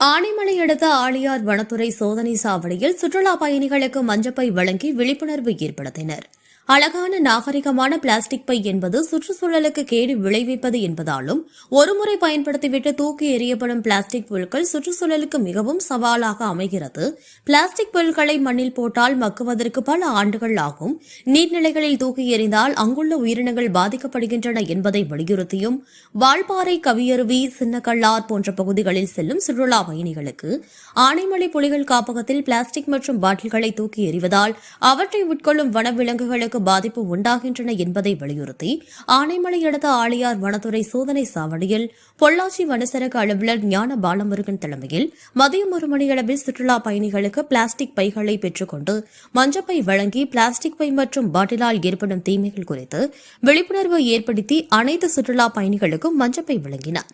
ஆனைமலை அடுத்த ஆழியார் வனத்துறை சோதனை சாவடியில் சுற்றுலா பயணிகளுக்கு மஞ்சப்பை வழங்கி விழிப்புணர்வு ஏற்படுத்தினர். அழகான நாகரிகமான பிளாஸ்டிக் பை என்பது சுற்றுச்சூழலுக்கு கேடு விளைவிப்பது என்பதாலும் ஒருமுறை பயன்படுத்திவிட்டு தூக்கி எறியப்படும் பிளாஸ்டிக் பொருட்கள் சுற்றுச்சூழலுக்கு மிகவும் சவாலாக அமைகிறது. பிளாஸ்டிக் பொருட்களை மண்ணில் போட்டால் மக்குவதற்கு பல ஆண்டுகள் ஆகும். நீர்நிலைகளில் தூக்கி எறிந்தால் அங்குள்ள உயிரினங்கள் பாதிக்கப்படுகின்றன என்பதை வலியுறுத்தியும் வால்பாறை, கவியருவி, சின்னக்கல்லார் போன்ற பகுதிகளில் செல்லும் சுற்றுலா பயணிகளுக்கு ஆனைமலை புலிகள் காப்பகத்தில் பிளாஸ்டிக் மற்றும் பாட்டில்களை தூக்கி எறிவதால் அவற்றை உட்கொள்ளும் வனவிலங்குகளுக்கு பாதிப்பு உண்டாகின்றன என்பதை வலியுறுத்தி ஆனைமலை அடுத்த ஆழியார் வனத்துறை சோதனை சாவடியில் பொள்ளாச்சி வனச்சரக அலுவலர் ஞான பாலமுருகன் தலைமையில் மதியம் 1 மணியளவில் சுற்றுலா பயணிகளுக்கு பிளாஸ்டிக் பைகளை பெற்றுக்கொண்டு மஞ்சப்பை வழங்கி பிளாஸ்டிக் பை மற்றும் பாட்டிலால் ஏற்படும் தீமைகள் குறித்து விழிப்புணர்வு ஏற்படுத்தி அனைத்து சுற்றுலா பயணிகளுக்கும் மஞ்சப்பை வழங்கினார்.